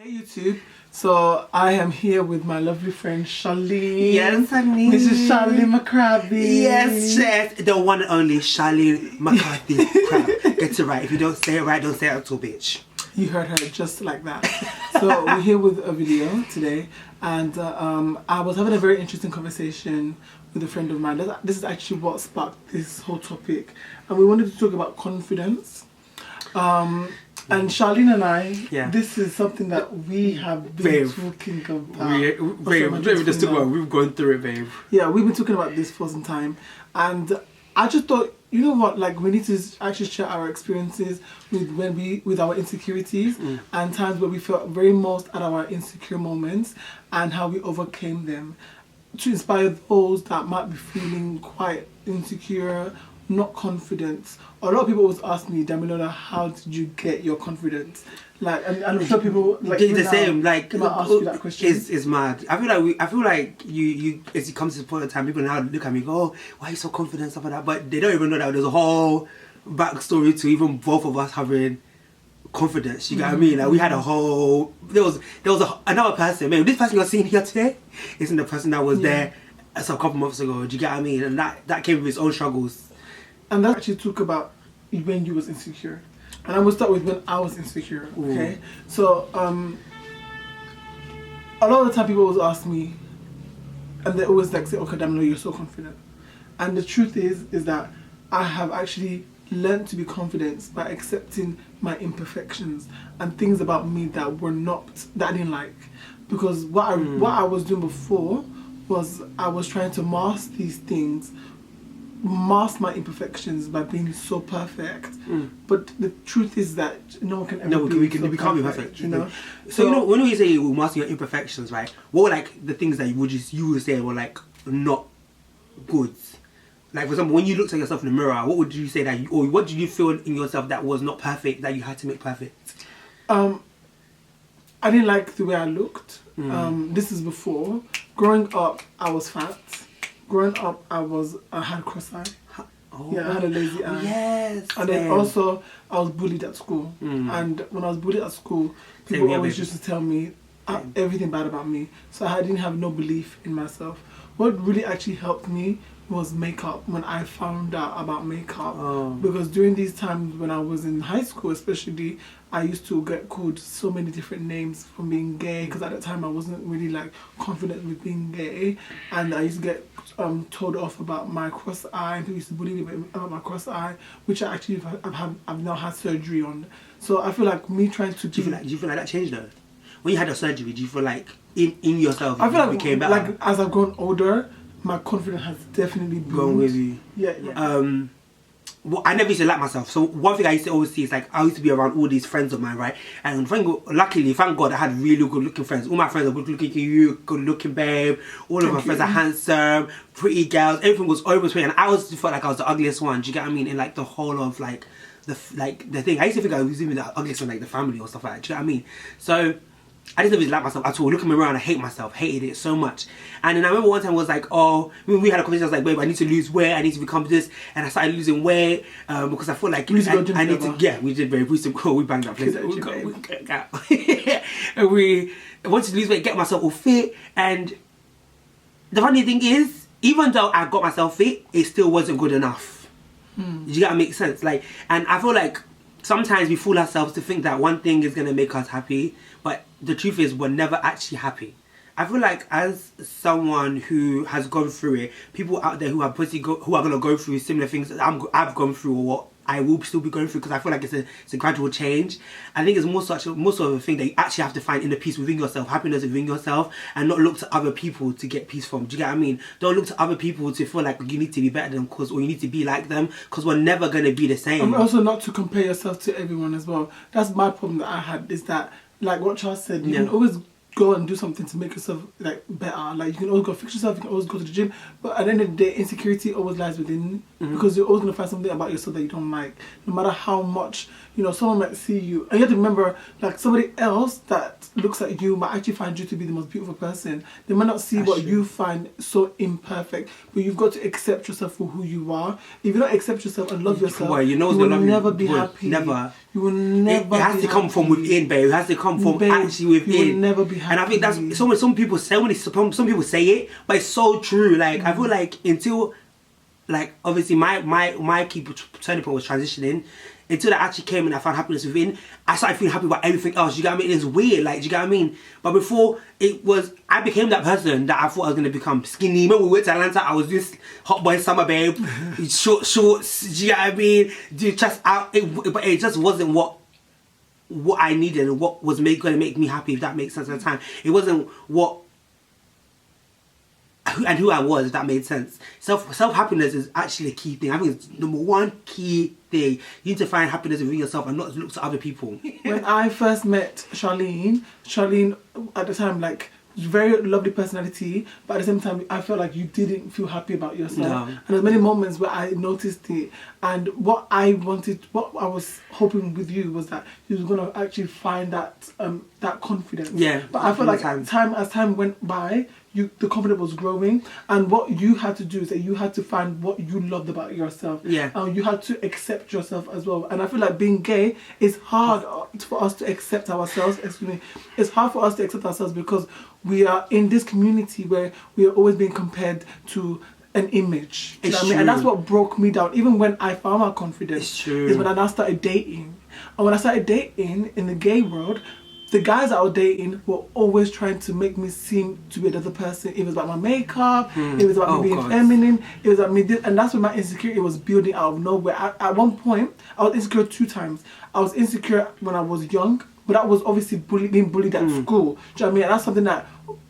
Hey YouTube, so I am here with my lovely friend Charlene. Yes, honey. This is Charlene McCraby. Yes, chef. The one and only Charlene McCarthy Crab. Get it right. If you don't say it right, don't say it at all, bitch. You heard her just like that. So we're here with a video today, and I was having a very interesting conversation with a friend of mine. This is actually what sparked this whole topic, and we wanted to talk about confidence. And Charlene and I, this is something that we have been talking about. We've gone through it, babe. Yeah, we've been talking about this for some time. And I just thought, you know what, like we need to actually share our experiences with our insecurities and times where we felt very most at our insecure moments and how we overcame them. To inspire those that might be feeling quite insecure, not confident. A lot of people always ask me, Damilola, how did you get your confidence? Like, and I'm sure people like the same. Like, they might ask you that question. It's mad. I feel like you as it comes to the point of time, people now look at me, and go, "Oh, why are you so confident?" Stuff like that. But they don't even know that there's a whole backstory to even both of us having confidence. You get what I mean? Like we had a whole. There was another person. Man, this person you're seeing here today isn't the person that was there a couple months ago. Do you get what I mean? And that came with its own struggles. And that actually talk about when you was insecure. And I'm going to start with when I was insecure, okay? Ooh. So, a lot of the time people always ask me, and they always like say, okay, Damilola, you're so confident. And the truth is that I have actually learned to be confident by accepting my imperfections and things about me that I didn't like. Because what I was doing before was I was trying to mask these things, mask my imperfections by being so perfect, but the truth is that no one can ever we can't be perfect, you know. So you know, when we say we mask your imperfections, right? What were like the things that you would say were like not good? Like for example, when you looked at yourself in the mirror, what would you say or what did you feel in yourself that was not perfect that you had to make perfect? I didn't like the way I looked. This is before. Growing up, I was fat. Growing up, I had cross eye. I had a lazy eye. Yes. And then also, I was bullied at school. And when I was bullied at school, people always used to tell me everything bad about me. So I didn't have no belief in myself. What really actually helped me was makeup, when I found out about makeup. Because during these times when I was in high school especially, I used to get called so many different names from being gay, because at that time I wasn't really like confident with being gay, and I used to get told off about my cross eye. People used to bully me about my cross eye, which I actually I've now had surgery on. So I feel like me trying to do you feel like that changed though? When you had your surgery, do you feel like in yourself I feel like became better? Like as I've grown older, my confidence has definitely gone with you. Yeah. Well, I never used to like myself. So one thing I used to always see is like I used to be around all these friends of mine, right? And luckily, thank God, I had really good looking friends. All my friends are good looking. You, good looking babe. All of my friends are handsome, pretty girls. Everything was always pretty, and I always felt like I was the ugliest one. Do you get what I mean? In like the whole of like the thing. I used to think I was even the ugliest one, like the family or stuff like that. Do you get what I mean? So I just never really liked myself at all. Looking around, I hate myself, hated it so much. And then I remember one time I was like, we had a conversation, I was like, babe, I need to lose weight, I need to become this. And I started losing weight because I felt like I need to, we did very we banged that place. And we wanted to lose weight, get myself all fit. And the funny thing is, even though I got myself fit, it still wasn't good enough. You gotta make sense. Like, and I feel like sometimes we fool ourselves to think that one thing is going to make us happy, but the truth is we're never actually happy. I feel like as someone who has gone through it, people out there who are going to go through similar things that I've gone through or what I will still be going through, because I feel like it's a gradual change. I think it's more sort of a thing that you actually have to find inner peace within yourself, happiness within yourself, and not look to other people to get peace from. Do you get what I mean? Don't look to other people to feel like you need to be better than them, or you need to be like them, because we're never going to be the same. And also not to compare yourself to everyone as well. That's my problem that I had, is that, like what Charles said, you can always go and do something to make yourself like better. Like you can always go fix yourself, you can always go to the gym, but at the end of the day, insecurity always lies within, because you're always gonna find something about yourself that you don't like, no matter how much, you know, someone might see you. And you have to remember, like, somebody else that looks at you might actually find you to be the most beautiful person. They might not see what you find so imperfect, but you've got to accept yourself for who you are. If you don't accept yourself and love yourself, you will never be happy. Never. You will never. It has to come from within, babe. It has to come from actually within. You will never be happy. And I think that's some people say it, but it's so true. Like I feel like until, like, obviously my key turning point was transitioning. Until that actually came and I found happiness within, I started feeling happy about everything else. You get what I mean? It's weird, like, do you get what I mean? But before, I became that person that I thought I was going to become skinny. When we went to Atlanta, I was this hot boy summer babe, shorts, do you get what I mean? Just out, but it just wasn't what I needed and what was going to make me happy, if that makes sense at the time. It wasn't who I was, if that made sense. Self-happiness is actually a key thing. I think it's number one key thing. You need to find happiness within yourself and not look to other people. When I first met Charlene at the time, like, very lovely personality, but at the same time I felt like you didn't feel happy about yourself. No. And there's many moments where I noticed it, and what I was hoping with you was that you were gonna actually find that confidence. Yeah. But I felt like as time went by, the confidence was growing, and what you had to do is that you had to find what you loved about yourself. Yeah. And you had to accept yourself as well. And I feel like being gay is hard for us to accept ourselves. Excuse me. It's hard for us to accept ourselves because we are in this community where we are always being compared to an image. You know what I mean? And that's what broke me down. Even when I found my confidence, is when I now started dating. And when I started dating in the gay world, the guys that I was dating were always trying to make me seem to be another person. It was about my makeup, it was about me being feminine, it was about me and that's when my insecurity was building out of nowhere. At one point, I was insecure 2 times. I was insecure when I was young, but that was obviously being bullied at school. Do you know what I mean? And that's something that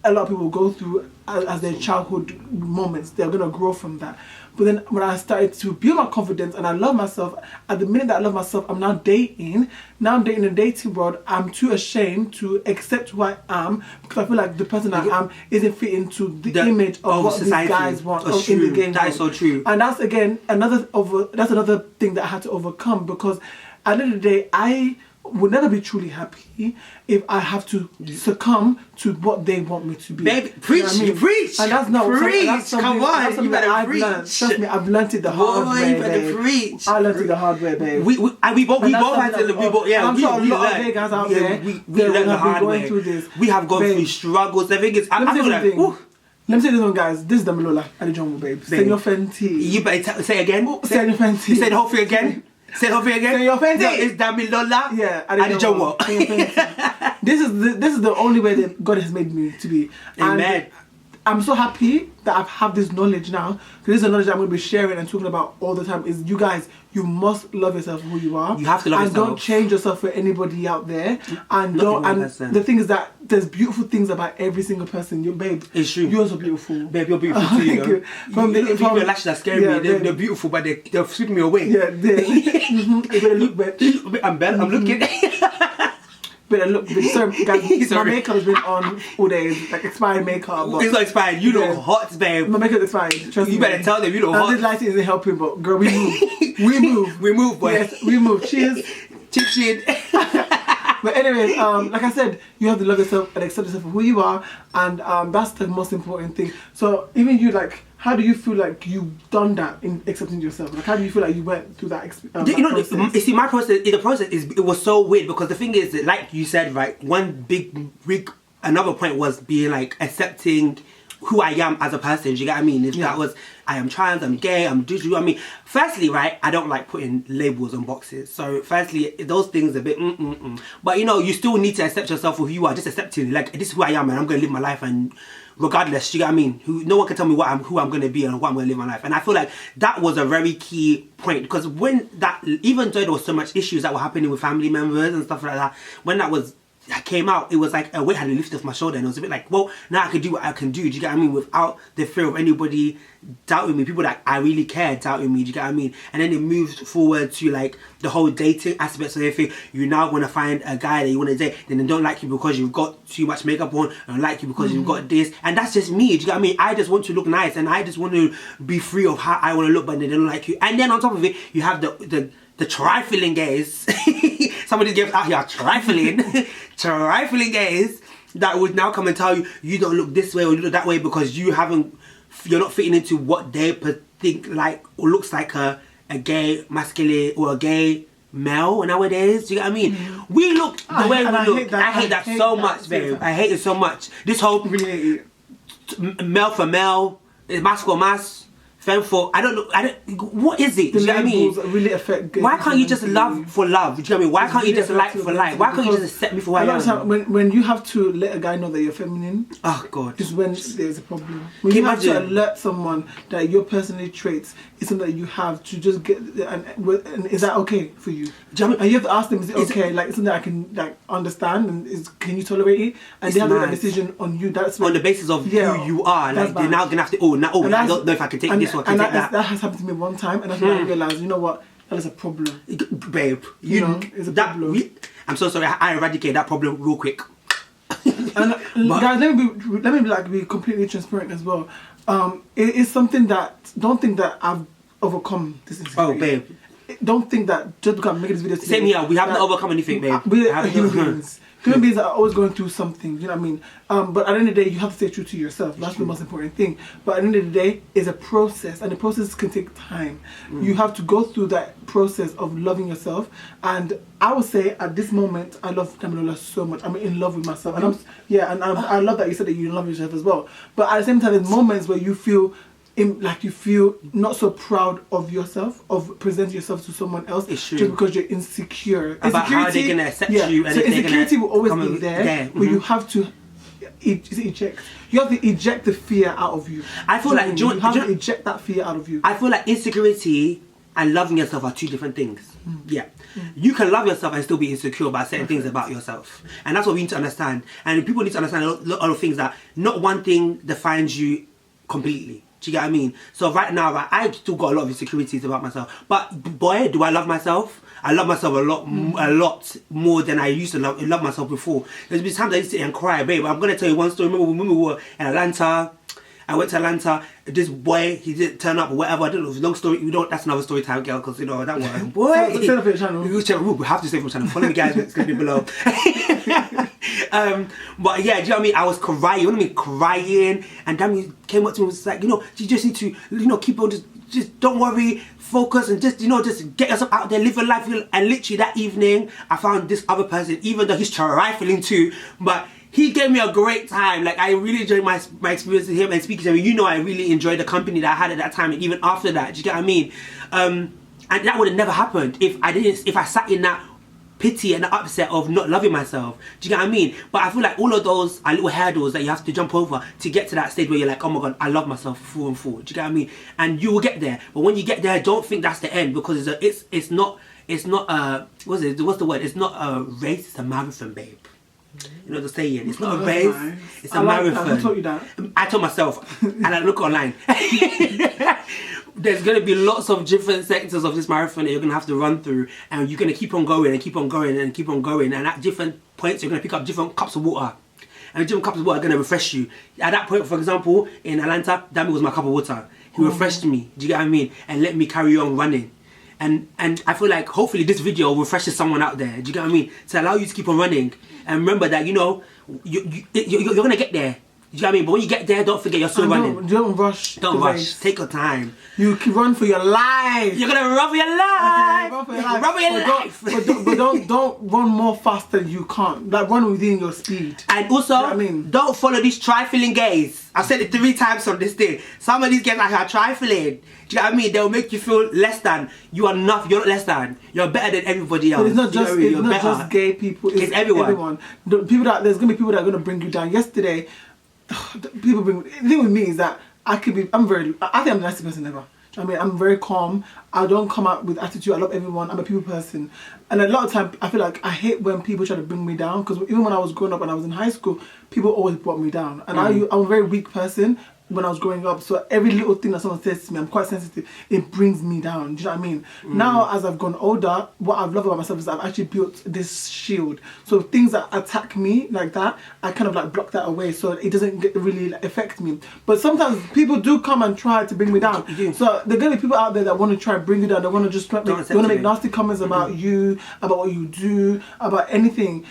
a lot of people go through as their childhood moments. They're going to grow from that. But then when I started to build my confidence and I love myself, at the minute that I love myself, I'm now dating. Now I'm dating in the dating world. I'm too ashamed to accept who I am because I feel like the person I am isn't fitting to the image of what society. These guys want in the game. That is so true. And that's again another thing that I had to overcome, because at the end of the day, I will never be truly happy if I have to succumb to what they want me to be. Baby, preach, you preach. And that's not preach. Come on, you better preach. Trust me, I've learnt it the hard way, babe. Preach. I learnt it the hard way, babe. We both had to. Yeah, I'm sure a lot of gay guys out there we learned the hard way. Through this. We have gone through struggles. The thing is, I feel like, let me say this one, guys. This is Damilola, Adejonwo, babe. Senorfenty. You better say it again. Senorfenty. Say the whole thing again. Say it over again. Senorfenty. No, it's Damilola. Yeah, Adejonwo. This is the only way that God has made me to be. Amen. And I'm so happy that I have this knowledge now, because this is the knowledge that I'm going to be sharing and talking about all the time. Is you guys, you must love yourself for who you are. You have to love yourself. And don't change yourself for anybody out there. And the thing is that there's beautiful things about every single person. Your babe, it's true. You're so beautiful. Babe, you're beautiful too. You know? From your lashes that scare me. They're beautiful, but they're sweeping me away. Yeah, you better look better. I'm looking. Better look. Sorry, guys, my makeup has been on all day. Like expired makeup. It's not expired. You look hot, babe. My makeup expired. Trust me. You better tell them you look hot. This lighting isn't helping, but girl, we move. We move, boy. Yes, we move. Cheers. Chin. But anyways, like I said, you have to love yourself and accept yourself for who you are, and that's the most important thing. So even you, like, how do you feel like you've done that in accepting yourself? Like, how do you feel like you went through that process? You see, my process, it was so weird, because the thing is that, like you said, right, one another point was being like accepting who I am as a person. Do you get what I mean? That was, I am trans, I'm gay, I'm digital. I mean, firstly, right, I don't like putting labels on boxes. So firstly, those things are a bit But you know, you still need to accept yourself for who you are. Just accepting, like, this is who I am and I'm going to live my life, and regardless, do you get what I mean? No one can tell me who I'm going to be and what I'm going to live my life. And I feel like that was a very key point, because when even though there was so much issues that were happening with family members and stuff like that, when that was came out, it was like a weight had been lifted off my shoulder, and it was a bit like, well, now I can do what I can do. Do you get what I mean? Without the fear of anybody doubting me, people that I really care doubting me. Do you get what I mean? And then it moved forward to like the whole dating aspects of everything. You now want to find a guy that you want to date, then they don't like you because you've got too much makeup on, and like you because you've got this, and that's just me. Do you get what I mean? I just want to look nice, and I just want to be free of how I want to look, but they don't like you. And then on top of it, you have the trifling gays. Somebody gave out here trifling gays that would now come and tell you you don't look this way or you look that way because you're not fitting into what they think like or looks like a gay masculine or a gay male nowadays. Do you get what I mean? We look the way we look. I hate that so much, babe. I hate it so much. This whole male for male, mask for mask. For I don't what is it? Do you know what I mean? Really affect why can't you just love for love? Do you know what I mean? Why can't you just like for like? Why can't you just accept me for what I am? When you have to let a guy know that you're feminine, oh god, is when there's a problem. When you have to alert someone that your personality traits is something that you have to just get, and is that okay for you? Do you know what I mean? And you have to ask them, is it okay? Like something that I can like understand, and can you tolerate it? And they have that decision on you. That's on the basis of who you are. Like they're now gonna have to. I don't know if I can take this. And that has happened to me one time, and that's when I realised, you know what, that is a problem. Babe, it's a problem. I'm so sorry, I eradicated that problem real quick. And guys, let me be completely transparent as well. It is something that, don't think that I've overcome this insecurity. Oh, babe. Don't think that just because I'm making this video today. Same here, we haven't overcome anything, babe. We're human beings. Human beings are always going through something, you know what I mean? But at the end of the day, you have to stay true to yourself. That's the most important thing. But at the end of the day, it's a process, and the process can take time. You have to go through that process of loving yourself. And I would say, at this moment, I love Damilola so much. I'm in love with myself. And I love that you said that you love yourself as well. But at the same time, there's moments where you feel like you feel not so proud of yourself, of presenting yourself to someone else, just because you're insecure. About how they're gonna accept you, and so insecurity will always be there, but you have to eject. You have to eject the fear out of you. I feel like you have to eject that fear out of you. I feel like insecurity and loving yourself are two different things. You can love yourself and still be insecure about certain things about yourself, and that's what we need to understand. And people need to understand a lot of things, that not one thing defines you completely. Do you get what I mean? So right now, I still got a lot of insecurities about myself. But boy, do I love myself. I love myself a lot more than I used to love myself before. There's been times I used to sit and cry, babe. I'm going to tell you one story. Remember when we were in Atlanta? I went to Atlanta. This boy, he didn't turn up or whatever. I don't know. It's a long story. That's another story time, girl, because, you know, that one. Boy. Say it for your channel. We have to say it for your channel. Follow me, guys. It's going to be below. But yeah, do you know what I mean? I was crying, and Dami came up to me and was like, you just need to, keep on, just don't worry, focus, and just get yourself out there, live your life. And literally that evening, I found this other person, even though he's trifling too, but he gave me a great time. Like, I really enjoyed my experience with him and speaking to him. I really enjoyed the company that I had at that time, and even after that. Do you get what I mean? And that would have never happened if I sat in that pity and the upset of not loving myself. Do you get what I mean? But I feel like all of those are little hurdles that you have to jump over to get to that stage where you're like, oh my god, I love myself full and full. Do you get what I mean? And you will get there. But when you get there, don't think that's the end, because it's not what's the word? It's not a race, it's a marathon, babe. You know the saying, it's not a race, it's a marathon. Who taught you that? I told myself, and I look online. There's going to be lots of different sectors of this marathon that you're going to have to run through, and you're going to keep on going and keep on going and keep on going, and at different points you're going to pick up different cups of water, and different cups of water are going to refresh you. At that point, for example, in Atlanta, Dami was my cup of water. He refreshed me, do you get what I mean, and let me carry on running. And I feel like hopefully this video refreshes someone out there, do you get what I mean, to allow you to keep on running. And remember that, you're going to get there. Do you know what I mean? But when you get there, don't forget you're still running. Don't rush. Don't rush. Take your time. You can run for your life. You're gonna run for your life. Run for your life. But don't run more faster than you can't. Like, run within your speed. And also, you know what I mean? Don't follow these trifling gays. I've said it 3 times on this thing. Some of these guys are trifling. Do you know what I mean? They'll make you feel less than. You are not. You're not less than. You're better than everybody else. But it's not just gay people. It's everyone. There's gonna be people that are gonna bring you down. Yesterday, the thing with me is that I think I'm the nicest person ever. I mean, I'm very calm. I don't come out with attitude. I love everyone. I'm a people person. And a lot of time, I feel like I hate when people try to bring me down, because even when I was growing up and I was in high school, people always brought me down. And I'm a very weak person when I was growing up, so every little thing that someone says to me, I'm quite sensitive, it brings me down. Do you know what I mean? Now, as I've gone older, what I've loved about myself is I've actually built this shield. So things that attack me like that, I kind of like block that away, so it doesn't really like, affect me. But sometimes people do come and try to bring me down. So there are going to be people out there that want to try and bring you down. They want to just make nasty comments about you, about what you do, about anything.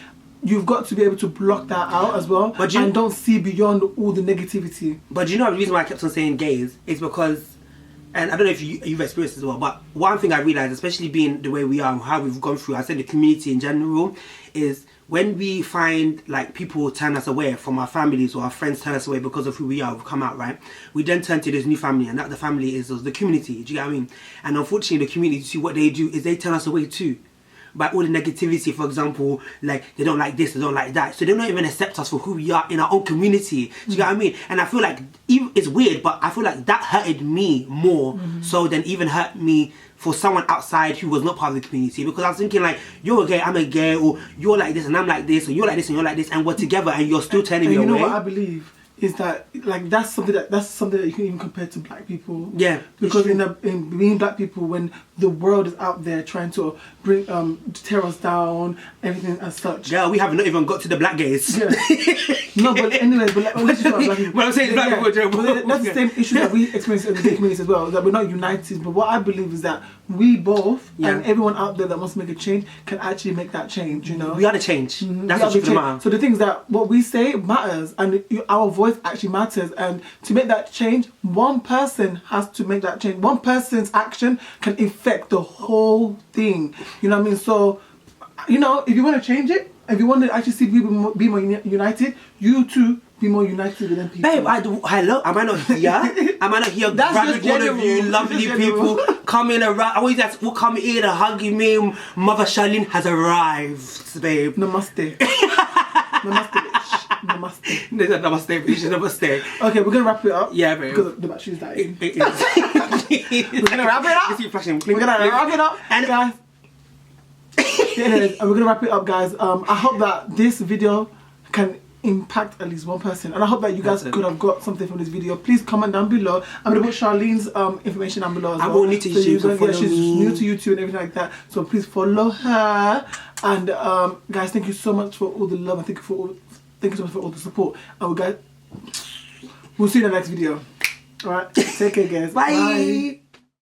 You've got to be able to block that out as well, and don't see beyond all the negativity. But do you know the reason why I kept on saying gays is because, and I don't know if you've experienced this as well, but one thing I realised, especially being the way we are and how we've gone through, I said the community in general, is when we find like people turn us away from our families or our friends turn us away because of who we are, we've come out, right? We then turn to this new family, and that the family is the community, do you get what I mean? And unfortunately the community, what they do is they turn us away too. By all the negativity, for example, like they don't like this, they don't like that, so they don't even accept us for who we are in our own community. Do you get what I mean? And I feel like it's weird, but I feel like that hurted me more so than even hurt me for someone outside who was not part of the community, because I was thinking like, you're a gay, I'm a gay, or you're like this and I'm like this, or you're like this and you're like this, and we're together and you're still turning me away. You know what I believe is that like that's something that you can even compare to black people. Yeah, because in being black people, when the world is out there trying to bring tear us down, everything as such. Yeah, we have not even got to the black gays. Yeah. No, but anyways, but let's just talk about black people. But I'm saying black people. But that's the same issue that we experience in the gay community as well. That we're not united. But what I believe is that we both and everyone out there that wants to make a change can actually make that change. You know, we are the change. That's the truth of the matter. So the thing is that what we say matters, and our voice actually matters. And to make that change, one person has to make that change. One person's action can affect the whole thing. You know what I mean? So, you know, if you want to change it, if you want to actually see people be more united, you too be more united with them people. Babe, hello, am I not here? Am I not here grabbing all of you lovely people coming around? I always ask, will come in and hugging me. Mother Charlene has arrived, babe. Namaste. Namaste, bitch. Namaste. Namaste, bitch. Namaste. Okay, we're gonna wrap it up. Yeah, babe. Because the battery's dying. We're gonna wrap it up. We're gonna wrap it up, and guys. And we're gonna wrap it up, guys. I hope that this video can impact at least one person, and I hope that you guys could have got something from this video. Please comment down below. I'm gonna put Charlene's information down below as well. I'm new to YouTube. She's new to YouTube and everything like that, so please follow her. And guys, thank you so much for all the love, and thank you so much for all the support. And we'll see you in the next video. All right, take care, guys. Bye.